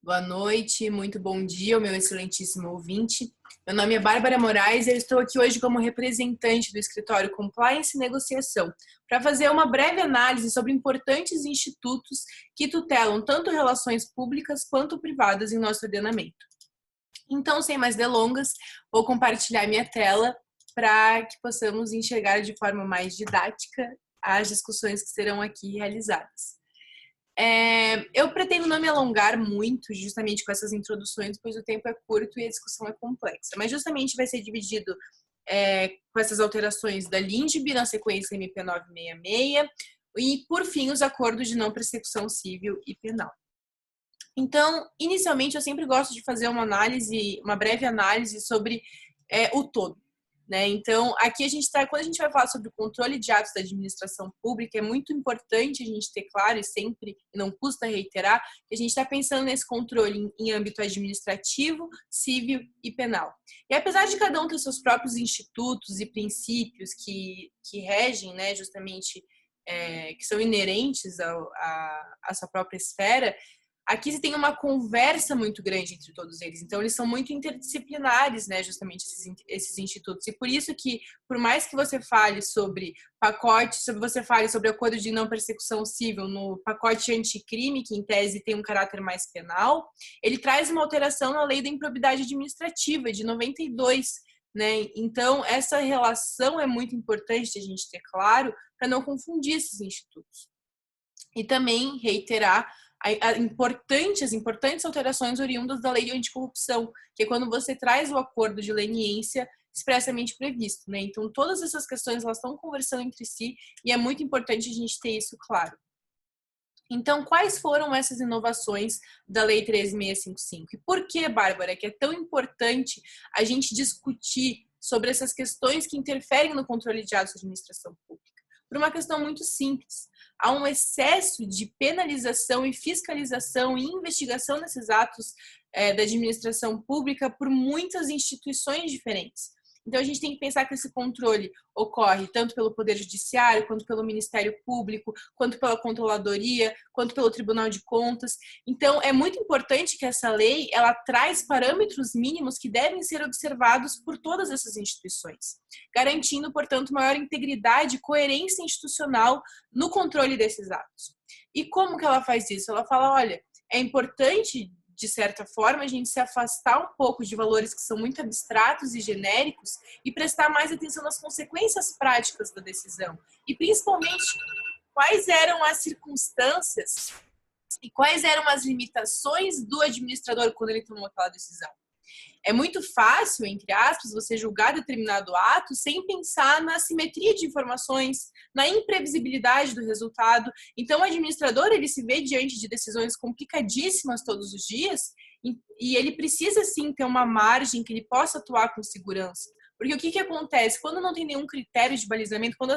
Boa noite, muito bom dia, meu excelentíssimo ouvinte. Meu nome é Bárbara Moraes e eu estou aqui hoje como representante do escritório Compliance e Negociação para fazer uma breve análise sobre importantes institutos que tutelam tanto relações públicas quanto privadas em nosso ordenamento. Então, sem mais delongas, vou compartilhar minha tela para que possamos enxergar de forma mais didática as discussões que serão aqui realizadas. Eu pretendo não me alongar muito justamente com essas introduções, pois o tempo é curto e a discussão é complexa. Mas justamente vai ser dividido com essas alterações da LINDB, na sequência MP 966, e, por fim, os acordos de não persecução civil e penal. Então, inicialmente, eu sempre gosto de fazer uma breve análise sobre o todo. Né? Então, aqui quando a gente vai falar sobre o controle de atos da administração pública, é muito importante a gente ter claro e sempre, não custa reiterar, que a gente está pensando nesse controle em âmbito administrativo, civil e penal. E apesar de cada um ter seus próprios institutos e princípios que regem, né, justamente, que são inerentes à sua própria esfera, aqui você tem uma conversa muito grande entre todos eles. Então, eles são muito interdisciplinares, né, justamente esses institutos. E por isso que, por mais que você fale sobre você fale sobre acordo de não persecução civil no pacote anticrime, que em tese tem um caráter mais penal, ele traz uma alteração na lei da improbidade administrativa, de 92, né? Então, essa relação é muito importante a gente ter claro para não confundir esses institutos. E também reiterar as importantes alterações oriundas da lei de anticorrupção, que é quando você traz o acordo de leniência expressamente previsto, né? Então, todas essas questões, elas estão conversando entre si e é muito importante a gente ter isso claro. Então, quais foram essas inovações da Lei 13.655? E por que, Bárbara, que é tão importante a gente discutir sobre essas questões que interferem no controle de atos da administração pública? Por uma questão muito simples. Há um excesso de penalização e fiscalização e investigação desses atos da administração pública por muitas instituições diferentes. Então, a gente tem que pensar que esse controle ocorre tanto pelo Poder Judiciário, quanto pelo Ministério Público, quanto pela Controladoria, quanto pelo Tribunal de Contas. Então, é muito importante que essa lei ela traz parâmetros mínimos que devem ser observados por todas essas instituições, garantindo, portanto, maior integridade e coerência institucional no controle desses atos. E como que ela faz isso? Ela fala, olha, é importante, de certa forma, a gente se afastar um pouco de valores que são muito abstratos e genéricos e prestar mais atenção nas consequências práticas da decisão. E, principalmente, quais eram as circunstâncias e quais eram as limitações do administrador quando ele tomou aquela decisão. É muito fácil, entre aspas, você julgar determinado ato sem pensar na simetria de informações, na imprevisibilidade do resultado. Então, o administrador, ele se vê diante de decisões complicadíssimas todos os dias e ele precisa, sim, ter uma margem que ele possa atuar com segurança. Porque o que acontece? Quando não tem nenhum critério de balizamento, quando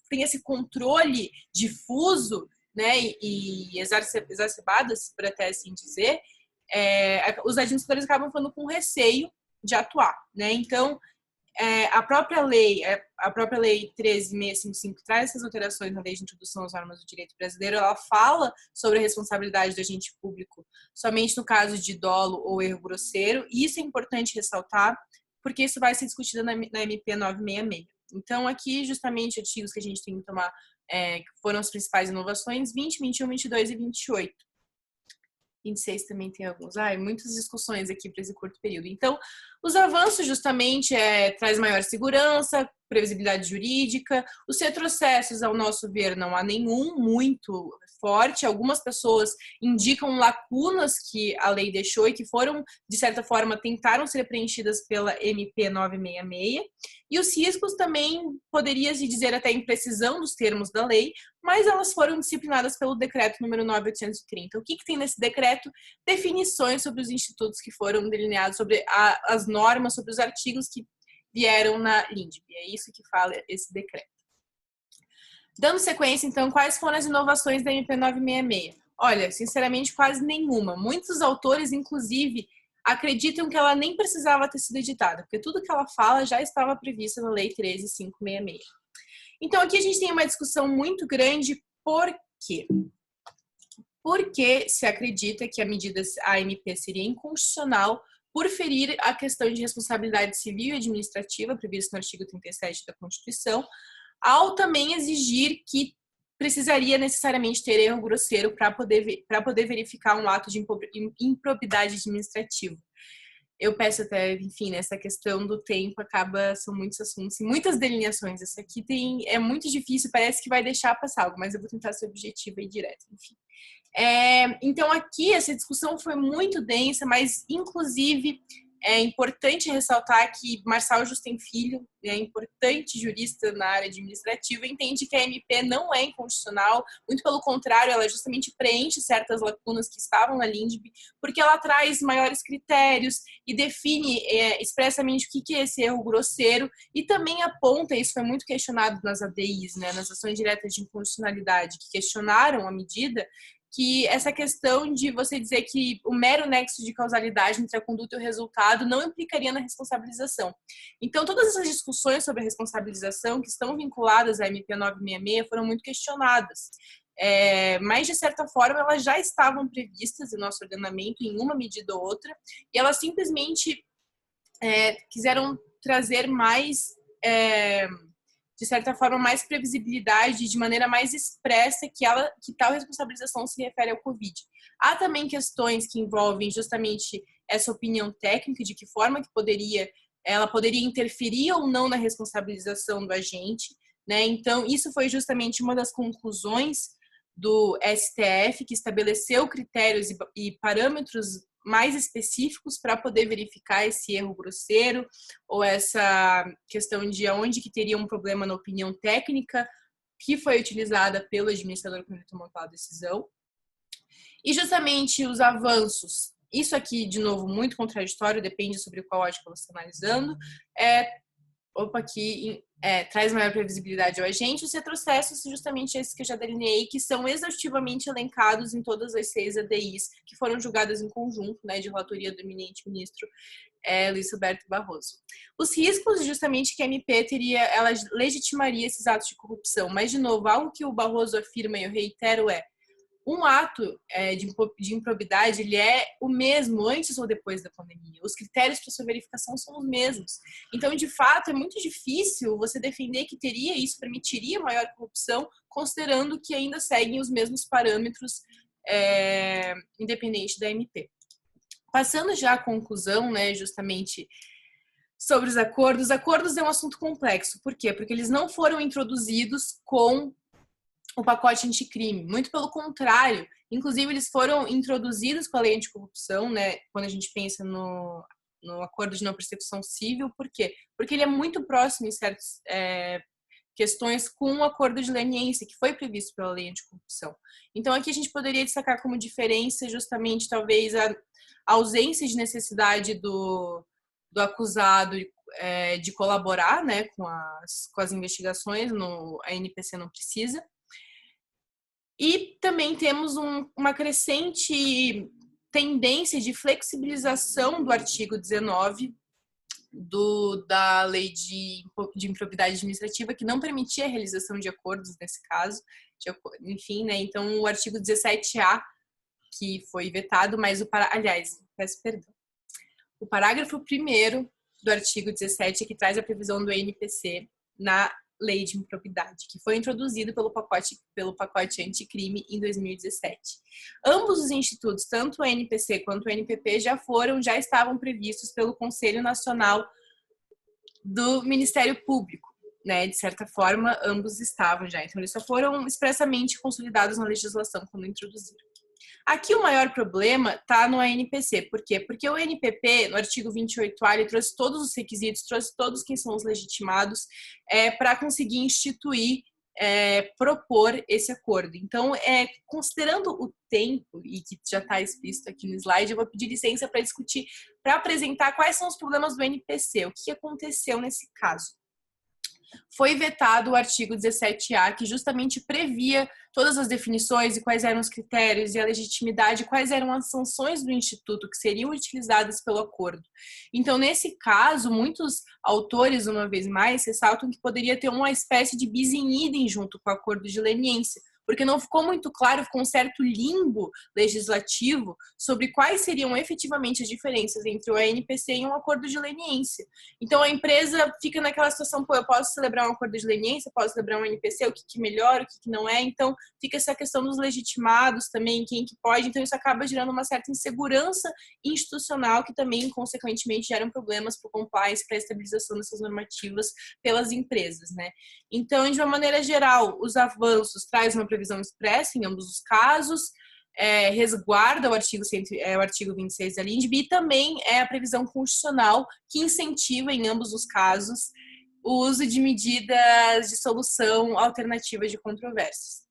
tem esse controle difuso, né, e exacerbadas, por até assim dizer, os administradores acabam ficando com receio de atuar, né? Então, a própria lei 13.655 traz essas alterações na lei de introdução às normas do direito brasileiro. Ela fala sobre a responsabilidade do agente público somente no caso de dolo ou erro grosseiro, e isso é importante ressaltar, porque isso vai ser discutido na MP 966. Então, aqui, justamente, artigos que a gente tem que tomar, que foram as principais inovações, 20, 21, 22 e 28. 26 também tem alguns. Muitas discussões aqui para esse curto período. Então, os avanços justamente traz maior segurança, previsibilidade jurídica. Os retrocessos, ao nosso ver, não há nenhum muito forte. Algumas pessoas indicam lacunas que a lei deixou e que foram, de certa forma, tentaram ser preenchidas pela MP 966. E os riscos também poderia-se dizer até imprecisão dos termos da lei, mas elas foram disciplinadas pelo decreto número 9.830. O que tem nesse decreto? Definições sobre os institutos que foram delineados, sobre as normas, sobre os artigos que vieram na LINDB. É isso que fala esse decreto. Dando sequência, então, quais foram as inovações da MP 966? Olha, sinceramente, quase nenhuma. Muitos autores, inclusive, acreditam que ela nem precisava ter sido editada, porque tudo que ela fala já estava previsto na Lei 13.566. Então, aqui a gente tem uma discussão muito grande. Por quê? porque se acredita que a MP seria inconstitucional por ferir a questão de responsabilidade civil e administrativa prevista no artigo 37 da Constituição, ao também exigir que precisaria necessariamente ter erro grosseiro para poder verificar um ato de improbidade administrativa. Eu peço até, enfim, nessa questão do tempo, são muitos assuntos e muitas delineações. Essa aqui é muito difícil, parece que vai deixar passar algo, mas eu vou tentar ser objetiva e direta, enfim. Então, aqui, essa discussão foi muito densa, mas, inclusive, é importante ressaltar que Marçal Justem Filho, importante jurista na área administrativa, entende que a MP não é inconstitucional, muito pelo contrário, ela justamente preenche certas lacunas que estavam na LINDB, porque ela traz maiores critérios e define expressamente o que é esse erro grosseiro, e também aponta, isso foi muito questionado nas ADIs, né, nas ações diretas de inconstitucionalidade, que questionaram a medida, que essa questão de você dizer que o mero nexo de causalidade entre a conduta e o resultado não implicaria na responsabilização. Então, todas essas discussões sobre a responsabilização que estão vinculadas à MP 966 foram muito questionadas. Mas, de certa forma, elas já estavam previstas em nosso ordenamento em uma medida ou outra, e elas simplesmente quiseram trazer mais... de certa forma, mais previsibilidade, de maneira mais expressa que tal responsabilização se refere ao Covid. Há também questões que envolvem justamente essa opinião técnica, de que forma que ela poderia interferir ou não na responsabilização do agente, né? Então, isso foi justamente uma das conclusões do STF, que estabeleceu critérios e parâmetros mais específicos para poder verificar esse erro grosseiro ou essa questão de onde que teria um problema na opinião técnica que foi utilizada pelo administrador quando tomou aquela decisão. E justamente os avanços, isso aqui, de novo, muito contraditório, depende sobre qual ótica você está analisando, traz maior previsibilidade ao agente. Os retrocessos, justamente esses que eu já delineei, que são exaustivamente elencados em todas as 6 ADIs que foram julgadas em conjunto, né, de relatoria do eminente ministro Luiz Roberto Barroso. Os riscos, justamente, que a MP ela legitimaria esses atos de corrupção, mas, de novo, algo que o Barroso afirma, e eu reitero, um ato de improbidade, ele é o mesmo antes ou depois da pandemia. Os critérios para sua verificação são os mesmos. Então, de fato, é muito difícil você defender que isso permitiria maior corrupção, considerando que ainda seguem os mesmos parâmetros, independente da MP. Passando já à conclusão, né, justamente sobre os acordos. Os acordos é um assunto complexo. Por quê? Porque eles não foram introduzidos com o pacote anticrime. Muito pelo contrário. Inclusive, eles foram introduzidos com a lei anticorrupção, né? Quando a gente pensa no acordo de não persecução civil. Por quê? Porque ele é muito próximo em certas questões com o acordo de leniência, que foi previsto pela lei anticorrupção. Então, aqui a gente poderia destacar como diferença justamente, talvez, a ausência de necessidade do acusado de colaborar, né, com as investigações, a NPC não precisa. E também temos uma crescente tendência de flexibilização do artigo 19 da lei de improbidade administrativa, que não permitia a realização de acordos nesse caso. Enfim, né? Então, o artigo 17A, que foi vetado, mas peço perdão. O parágrafo 1º do artigo 17 é que traz a previsão do NPC na lei de improbidade, que foi introduzido pelo pacote anticrime em 2017. Ambos os institutos, tanto o NPC quanto o NPP, já estavam previstos pelo Conselho Nacional do Ministério Público, né? De certa forma, ambos estavam já. Então, eles só foram expressamente consolidados na legislação quando introduziram. Aqui o maior problema está no ANPC. Por quê? Porque o NPP, no artigo 28A, ele trouxe todos os requisitos, trouxe todos quem são os legitimados para conseguir instituir, propor esse acordo. Então, considerando o tempo, e que já está explícito aqui no slide, eu vou pedir licença para discutir, para apresentar quais são os problemas do NPC, o que aconteceu nesse caso. Foi vetado o artigo 17A, que justamente previa todas as definições e quais eram os critérios e a legitimidade, quais eram as sanções do Instituto que seriam utilizadas pelo acordo. Então, nesse caso, muitos autores, uma vez mais, ressaltam que poderia ter uma espécie de bis in idem junto com o acordo de leniência, porque não ficou muito claro, ficou um certo limbo legislativo sobre quais seriam efetivamente as diferenças entre o ANPC e um acordo de leniência. Então a empresa fica naquela situação, pô, eu posso celebrar um acordo de leniência, posso celebrar um ANPC, o que melhora, o que não é, então fica essa questão dos legitimados também, quem que pode, então isso acaba gerando uma certa insegurança institucional que também, consequentemente, geram problemas para o compliance, para a estabilização dessas normativas pelas empresas, né? Então, de uma maneira geral, os avanços traz uma previsão expressa em ambos os casos, resguarda o artigo 26 da LINDB e também é a previsão constitucional que incentiva, em ambos os casos, o uso de medidas de solução alternativa de controvérsias.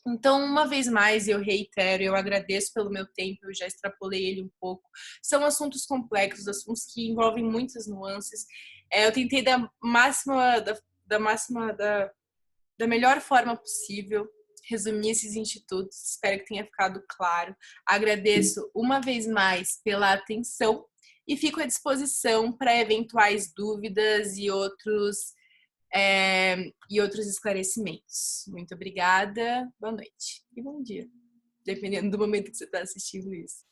Então, uma vez mais, eu reitero, eu agradeço pelo meu tempo, eu já extrapolei ele um pouco. São assuntos complexos, assuntos que envolvem muitas nuances. Eu tentei da melhor forma possível resumir esses institutos, espero que tenha ficado claro. Agradeço uma vez mais pela atenção e fico à disposição para eventuais dúvidas e outros esclarecimentos. Muito obrigada, boa noite e bom dia, dependendo do momento que você está assistindo isso.